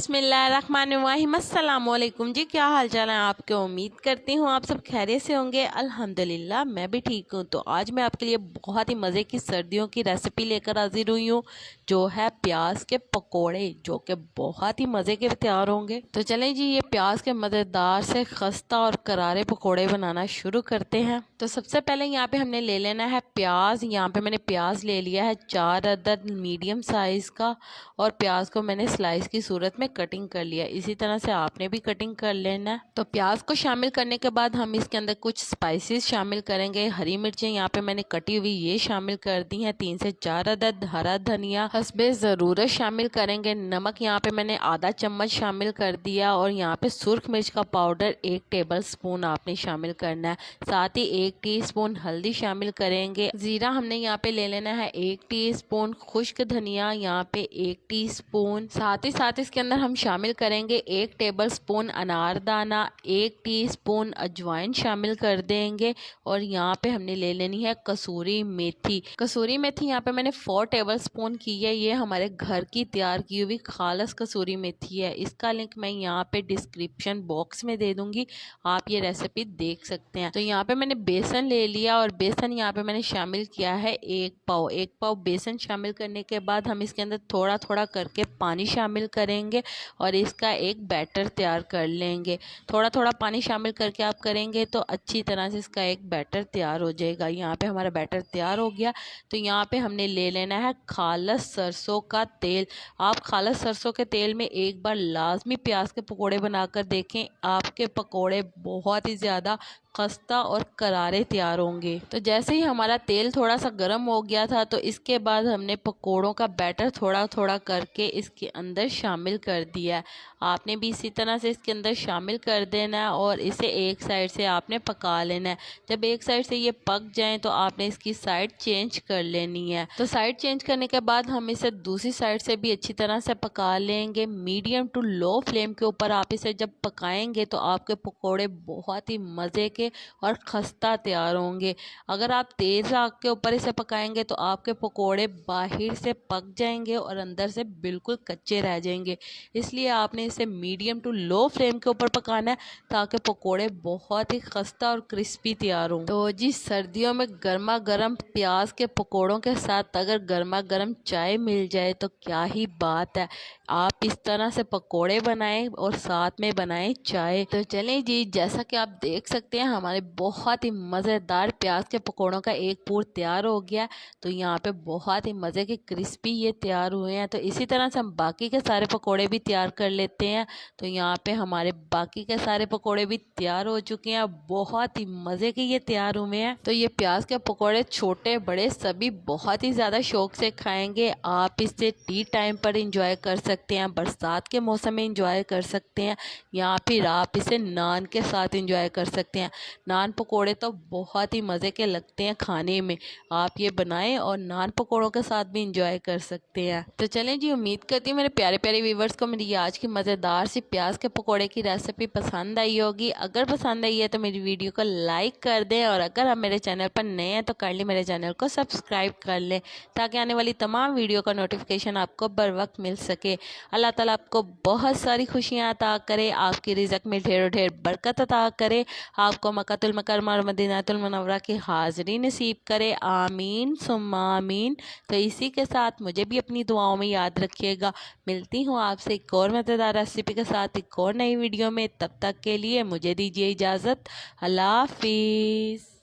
बिस्मिल्लाहिर्रहमानिर्रहीम। अस्सलाम वालेकुम जी, क्या हाल चाल है आपके। उम्मीद करती हूँ आप सब खैरियत से होंगे। अल्हम्दुलिल्लाह मैं भी ठीक हूँ। तो आज मैं आपके लिए बहुत ही मज़े की सर्दियों की रेसिपी लेकर हाजिर हुई हूँ, जो है प्याज के पकोड़े, जो कि बहुत ही मज़े के तैयार होंगे। तो चलें जी, ये प्याज के मज़ेदार से खस्ता और करारे पकोड़े बनाना शुरू करते हैं। तो सबसे पहले यहाँ पे हमने ले लेना है प्याज। यहाँ पे मैंने प्याज ले लिया है 4 अदद मीडियम साइज़ का, और प्याज को मैंने स्लाइस की सूरत में कटिंग कर लिया। इसी तरह से आपने भी कटिंग कर लेना है। तो प्याज को शामिल करने के बाद हम इसके अंदर कुछ स्पाइसेस शामिल करेंगे। हरी मिर्चें यहाँ पे मैंने कटी हुई ये शामिल कर दी हैं 3 से 4 अदद। हरा धनिया हस्बे ज़रूरत शामिल करेंगे। नमक यहाँ पे मैंने आधा चम्मच शामिल कर दिया, और यहाँ पे सुर्ख मिर्च का पाउडर 1 टेबल स्पून आपने शामिल करना है। साथ ही 1 टीस्पून हल्दी शामिल करेंगे। जीरा हमने यहाँ पे ले लेना है 1 टीस्पून। खुश्क धनिया यहाँ पे 1 टीस्पून। साथ ही साथ इसके अंदर हम शामिल करेंगे 1 टेबल स्पून अनारदाना, 1 टीस्पून अजवाइन शामिल कर देंगे। और यहाँ पे हमने ले लेनी है कसूरी मेथी। कसूरी मेथी यहाँ पे मैंने 4 टेबल स्पून की है। ये हमारे घर की तैयार की हुई खालस कसूरी मेथी है। इसका लिंक मैं यहाँ पे डिस्क्रिप्शन बॉक्स में दे दूंगी, आप ये रेसिपी देख सकते हैं। तो यहाँ पे मैंने बेसन ले लिया, और बेसन यहाँ पे मैंने शामिल किया है 1 पाव। 1 पाव बेसन शामिल करने के बाद हम इसके अंदर थोड़ा थोड़ा करके पानी शामिल करेंगे, और इसका एक बैटर तैयार कर लेंगे। थोड़ा थोड़ा पानी शामिल करके आप करेंगे तो अच्छी तरह से इसका एक बैटर तैयार हो जाएगा। यहाँ पे हमारा बैटर तैयार हो गया। तो यहाँ पे हमने ले लेना है खालस सरसों का तेल। आप खालस सरसों के तेल में एक बार लाजमी प्याज के पकोड़े बनाकर देखें, आपके पकोड़े बहुत ही ज़्यादा खस्ता और करारे तैयार होंगे। तो जैसे ही हमारा तेल थोड़ा सा गर्म हो गया था, तो इसके बाद हमने पकोड़ों का बैटर थोड़ा थोड़ा करके इसके अंदर शामिल कर दिया। आपने भी इसी तरह से इसके अंदर शामिल कर देना है, और इसे एक साइड से आपने पका लेना है। जब एक साइड से ये पक जाए तो आपने इसकी साइड चेंज कर लेनी है। तो साइड चेंज करने के बाद हम इसे दूसरी साइड से भी अच्छी तरह से पका लेंगे। मीडियम टू लो फ्लेम के ऊपर आप इसे जब पकाएंगे तो आपके पकोड़े बहुत ही मज़े के और खस्ता तैयार होंगे। अगर आप तेज़ आग के ऊपर इसे पकाएंगे तो आपके पकोड़े बाहर से पक जाएंगे और अंदर से बिल्कुल कच्चे रह जाएंगे। इसलिए आपने इसे मीडियम टू लो फ्लेम के ऊपर पकाना है, ताकि पकोड़े बहुत ही खस्ता और क्रिस्पी तैयार हों। तो जी, सर्दियों में गर्मा गर्म प्याज के पकोड़ों के साथ अगर गर्मा गर्म चाय मिल जाए तो क्या ही बात है। आप इस तरह से पकोड़े बनाएं और साथ में बनाएं चाय। तो चलें जी, जैसा कि आप देख सकते हैं हमारे बहुत ही मज़ेदार प्याज के पकोड़ों का एक पूर तैयार हो गया। तो यहाँ पे बहुत ही मज़े के क्रिस्पी ये तैयार हुए हैं। तो इसी तरह से हम बाकी के सारे पकोड़े भी तैयार कर लेते हैं। तो यहाँ पे हमारे बाकी के सारे पकोड़े भी तैयार हो चुके हैं। बहुत ही मज़े के ये तैयार हुए हैं। तो ये प्याज के पकोड़े छोटे बड़े सभी बहुत ही ज़्यादा शौक से खाएंगे। आप इसे टी टाइम पर इंजॉय कर सकते हैं, बरसात के मौसम में इंजॉय कर सकते हैं, या फिर आप इसे नान के साथ इंजॉय कर सकते हैं। नान पकोड़े तो बहुत ही मज़े के लगते हैं खाने में। आप ये बनाएं और नान पकोड़ों के साथ भी इंजॉय कर सकते हैं। तो चलें जी, उम्मीद करती हूँ मेरे प्यारे प्यारे व्यूवर्स को मेरी आज की मज़ेदार सी प्याज के पकोड़े की रेसिपी पसंद आई होगी। अगर पसंद आई है तो मेरी वीडियो को लाइक कर दें, और अगर आप मेरे चैनल पर नए हैं तो काइंडली मेरे चैनल को सब्सक्राइब कर लें, ताकि आने वाली तमाम वीडियो का नोटिफिकेशन आपको बर वक्त मिल सके। अल्लाह ताला आपको बहुत सारी खुशियाँ अता करे, आपकी रिज़्क में ढेरों ढेर बरकत अता करे, आपको मक्कातुल मुकर्रमा और मदीनातुल मुनव्वरा की हाज़िरी नसीब करे। आमीन सुम्मा आमीन। तो इसी के साथ मुझे भी अपनी दुआओं में याद रखिएगा। मिलती हूँ आपसे एक और मज़ेदार रेसिपी के साथ एक और नई वीडियो में। तब तक के लिए मुझे दीजिए इजाज़त। अल्लाह हाफिज़।